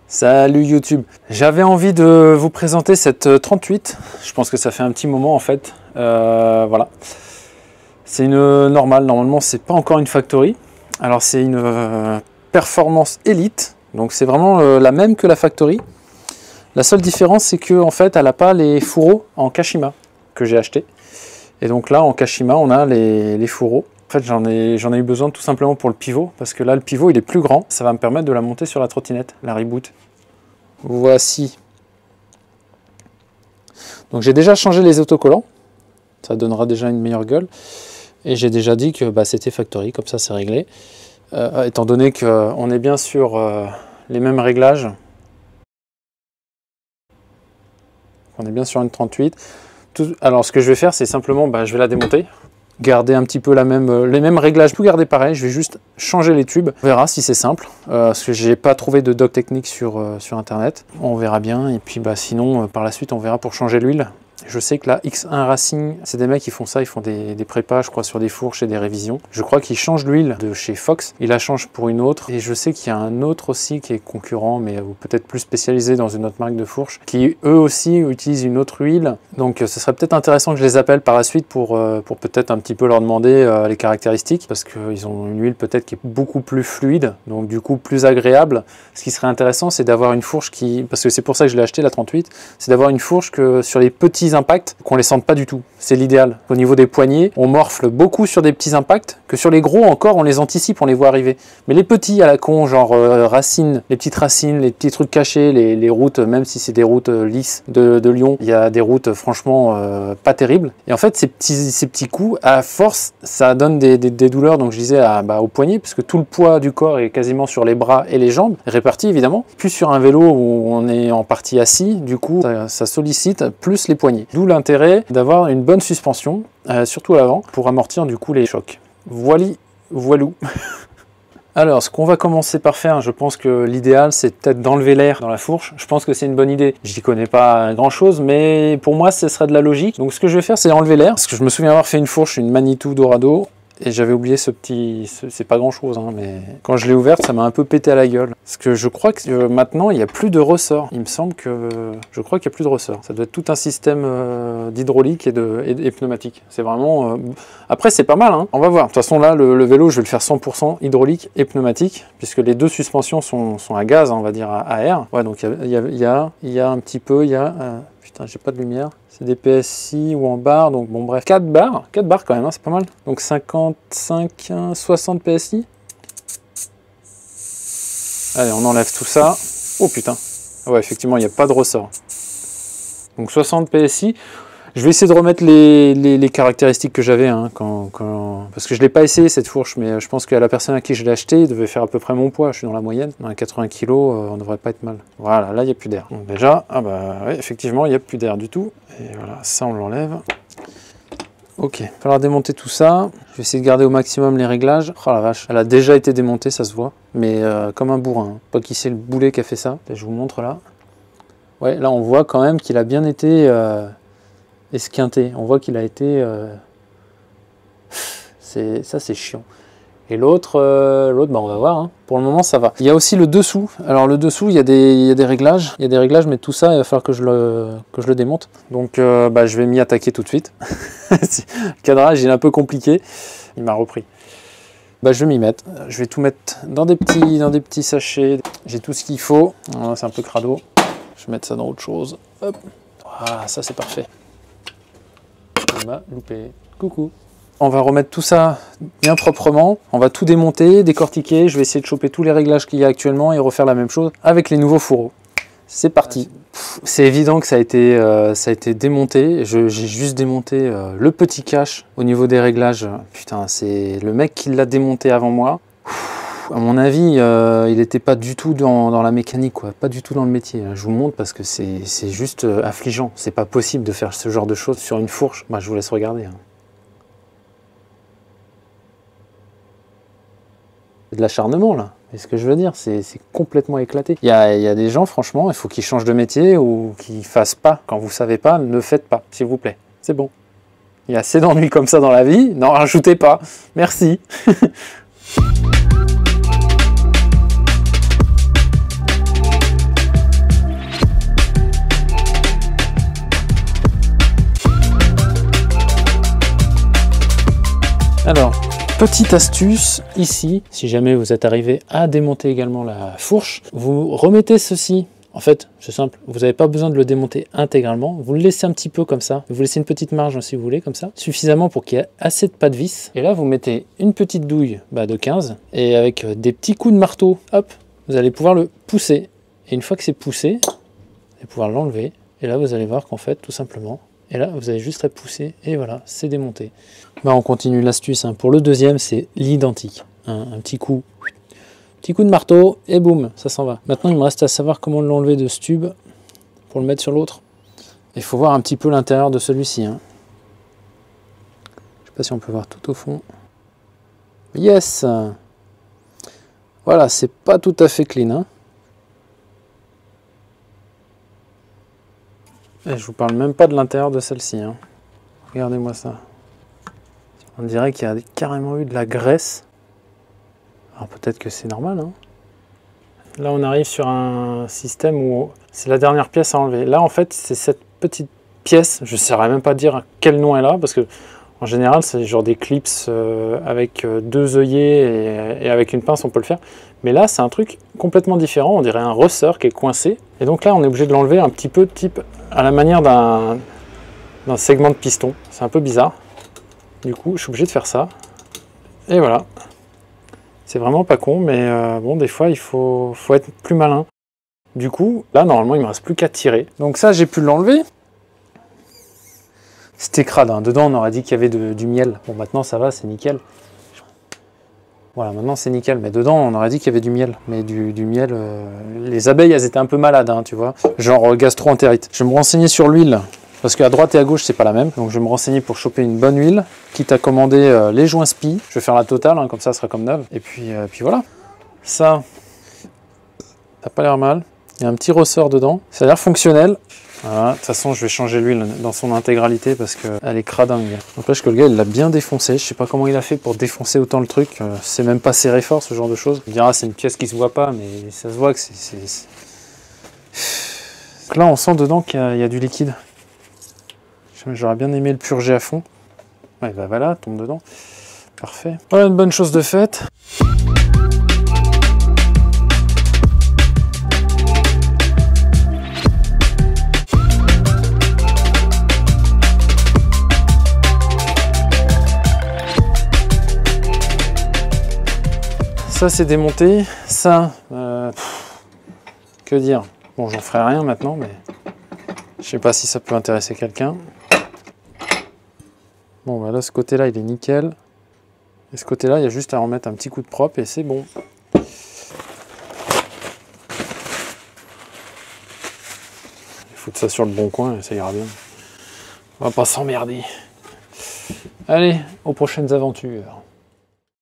Salut YouTube. J'avais envie de vous présenter cette 38. Je pense que ça fait un petit moment en fait. Voilà. C'est une normale. Normalement, c'est pas encore une factory. Alors c'est une performance élite. Donc c'est vraiment la même que la factory. La seule différence, c'est que en fait, elle n'a pas les fourreaux en Kashima que j'ai acheté. Et donc là, en Kashima, on a les fourreaux. En fait, j'en ai eu besoin tout simplement pour le pivot, parce que là, le pivot, il est plus grand. Ça va me permettre de la monter sur la trottinette, la reboot. Voici. Donc j'ai déjà changé les autocollants. Ça donnera déjà une meilleure gueule. Et j'ai déjà dit que c'était factory, comme ça c'est réglé. Étant donné qu'on est bien sur les mêmes réglages. On est bien sur une 38. Alors ce que je vais faire, c'est simplement, je vais la démonter. Garder un petit peu les mêmes réglages, tout garder pareil, je vais juste changer les tubes. On verra si c'est simple, parce que j'ai pas trouvé de doc technique sur internet. On verra bien, et puis sinon par la suite on verra pour changer l'huile. Je sais que la X1 Racing, c'est des mecs qui font ça, ils font des prépas, je crois, sur des fourches et des révisions. Je crois qu'ils changent l'huile de chez Fox, ils la changent pour une autre. Et je sais qu'il y a un autre aussi qui est concurrent, mais peut-être plus spécialisé dans une autre marque de fourche, qui eux aussi utilisent une autre huile. Donc ce serait peut-être intéressant que je les appelle par la suite pour peut-être un petit peu leur demander les caractéristiques, parce qu'ils ont une huile peut-être qui est beaucoup plus fluide, donc du coup plus agréable. Ce qui serait intéressant, c'est d'avoir une fourche qui, parce que c'est pour ça que je l'ai acheté la 38, c'est d'avoir une fourche que sur les petits impacts, qu'on les sente pas du tout. C'est l'idéal. Au niveau des poignets, on morfle beaucoup sur des petits impacts, que sur les gros encore, on les anticipe, on les voit arriver. Mais les petits à la con, genre racines, les petites racines, les petits trucs cachés, les routes, même si c'est des routes lisses de Lyon, il y a des routes franchement pas terribles. Et en fait, ces petits coups, à force, ça donne des douleurs, donc je disais au poignet, parce que tout le poids du corps est quasiment sur les bras et les jambes, répartis évidemment. Plus sur un vélo où on est en partie assis, du coup, ça sollicite plus les poignets. D'où l'intérêt d'avoir une bonne suspension, surtout à l'avant, pour amortir du coup les chocs. Voilou. Alors, ce qu'on va commencer par faire, je pense que l'idéal, c'est peut-être d'enlever l'air dans la fourche. Je pense que c'est une bonne idée. J'y connais pas grand-chose, mais pour moi, ce serait de la logique. Donc, ce que je vais faire, c'est enlever l'air. Parce que je me souviens avoir fait une fourche, une Manitou Dorado. Et j'avais oublié ce petit... C'est pas grand-chose, hein, mais quand je l'ai ouverte, ça m'a un peu pété à la gueule. Parce que je crois que maintenant, il n'y a plus de ressort. Il me semble que... Je crois qu'il n'y a plus de ressort. Ça doit être tout un système d'hydraulique et pneumatique. C'est vraiment... Après, c'est pas mal, hein. On va voir. De toute façon, là, le vélo, je vais le faire 100% hydraulique et pneumatique, puisque les deux suspensions sont à gaz, hein, on va dire, à air. Ouais, donc il y a un petit peu... Putain, j'ai pas de lumière. C'est des PSI ou en barre, donc bon bref. 4 barres quand même, hein, c'est pas mal. Donc 55, 60 PSI. Allez, on enlève tout ça. Oh putain. Ouais, effectivement, il n'y a pas de ressort. Donc 60 PSI. Je vais essayer de remettre les caractéristiques que j'avais, hein, parce que je ne l'ai pas essayé cette fourche, mais je pense que la personne à qui je l'ai acheté, il devait faire à peu près mon poids. Je suis dans la moyenne. Dans les 80 kg, on ne devrait pas être mal. Voilà, là, il n'y a plus d'air. Donc déjà, ouais, effectivement, il n'y a plus d'air du tout. Et voilà, ça, on l'enlève. Ok, il va falloir démonter tout ça. Je vais essayer de garder au maximum les réglages. Oh la vache, elle a déjà été démontée, ça se voit. Mais comme un bourrin. Hein. Pas qui c'est le boulet qui a fait ça. Je vous montre là. Ouais, là, on voit quand même qu'il a bien été... esquinté, on voit qu'il a été ça c'est chiant. Et l'autre on va voir, hein. Pour le moment ça va. Il y a aussi le dessous. Alors le dessous, il y a des réglages, mais tout ça il va falloir que je le démonte. Donc je vais m'y attaquer tout de suite. Le cadrage il est un peu compliqué, il m'a repris. Je vais m'y mettre. Je vais tout mettre dans des petits sachets. J'ai tout ce qu'il faut. Voilà, c'est un peu crado. Je vais mettre ça dans autre chose. Hop. Voilà, ça c'est parfait. On m'a loupé. Coucou. On va remettre tout ça bien proprement. On va tout démonter, décortiquer. Je vais essayer de choper tous les réglages qu'il y a actuellement et refaire la même chose avec les nouveaux fourreaux. C'est parti. C'est évident que ça a été démonté. J'ai juste démonté le petit cache au niveau des réglages. Putain, c'est le mec qui l'a démonté avant moi. À mon avis, il n'était pas du tout dans la mécanique, quoi. Pas du tout dans le métier. Je vous montre parce que c'est juste affligeant. C'est pas possible de faire ce genre de choses sur une fourche. Je vous laisse regarder. Hein. C'est de l'acharnement, là. C'est ce que je veux dire. C'est complètement éclaté. Il y a des gens, franchement, il faut qu'ils changent de métier ou qu'ils fassent pas. Quand vous savez pas, ne faites pas, s'il vous plaît. C'est bon. Il y a assez d'ennuis comme ça dans la vie. N'en rajoutez pas. Merci. Alors, petite astuce ici, si jamais vous êtes arrivé à démonter également la fourche, vous remettez ceci. En fait, c'est simple, vous n'avez pas besoin de le démonter intégralement, vous le laissez un petit peu comme ça, vous laissez une petite marge si vous voulez, comme ça, suffisamment pour qu'il y ait assez de pas de vis. Et là, vous mettez une petite douille de 15, et avec des petits coups de marteau, hop, vous allez pouvoir le pousser. Et une fois que c'est poussé, vous allez pouvoir l'enlever, et là, vous allez voir qu'en fait, tout simplement, et là, vous allez juste à pousser, et voilà, c'est démonté. On continue l'astuce, hein. Pour le deuxième, c'est l'identique. Un petit coup. Petit coup de marteau et boum, ça s'en va. Maintenant, il me reste à savoir comment l'enlever de ce tube pour le mettre sur l'autre. Il faut voir un petit peu l'intérieur de celui-ci. Hein. Je sais pas si on peut voir tout au fond. Yes! Voilà, c'est pas tout à fait clean. Hein. Et je vous parle même pas de l'intérieur de celle-ci. Hein. Regardez-moi ça. On dirait qu'il y a carrément eu de la graisse. Alors peut-être que c'est normal. Hein. Là, on arrive sur un système où c'est la dernière pièce à enlever. Là, en fait, c'est cette petite pièce. Je ne saurais même pas dire quel nom elle a, parce que en général, c'est genre des clips avec deux œillets et avec une pince, on peut le faire. Mais là, c'est un truc complètement différent. On dirait un ressort qui est coincé. Et donc là, on est obligé de l'enlever un petit peu type à la manière d'un segment de piston. C'est un peu bizarre. Du coup, je suis obligé de faire ça. Et voilà. C'est vraiment pas con, mais bon, des fois, il faut être plus malin. Du coup, là, normalement, il ne me reste plus qu'à tirer. Donc ça, j'ai pu l'enlever. C'était crade, hein. Dedans, on aurait dit qu'il y avait du miel. Bon, maintenant, ça va, c'est nickel. Voilà, maintenant, c'est nickel. Mais dedans, on aurait dit qu'il y avait du miel. Mais du miel, les abeilles, elles étaient un peu malades, hein, tu vois. Genre gastro-entérite. Je vais me renseigner sur l'huile. Parce qu'à droite et à gauche, c'est pas la même. Donc je vais me renseigner pour choper une bonne huile. Quitte à commander les joints spi. Je vais faire la totale, hein, comme ça, sera comme neuve. Et puis voilà. Ça n'a pas l'air mal. Il y a un petit ressort dedans. Ça a l'air fonctionnel. Voilà. De toute façon, je vais changer l'huile dans son intégralité parce qu'elle est cradingue. N'empêche que le gars, il l'a bien défoncé. Je sais pas comment il a fait pour défoncer autant le truc. C'est même pas serré fort, ce genre de choses. On dira, c'est une pièce qui se voit pas, mais ça se voit que c'est... Là, on sent dedans qu'il y a du liquide. J'aurais bien aimé le purger à fond. Ouais, bah voilà, tombe dedans. Parfait. Voilà une bonne chose de faite. Ça, c'est démonté. Ça, que dire? Bon, j'en ferai rien maintenant, mais je sais pas si ça peut intéresser quelqu'un. Bon, bah là, ce côté-là, il est nickel. Et ce côté-là, il y a juste à remettre un petit coup de propre et c'est bon. Il faut ça sur le bon coin et ça ira bien. On va pas s'emmerder. Allez, aux prochaines aventures.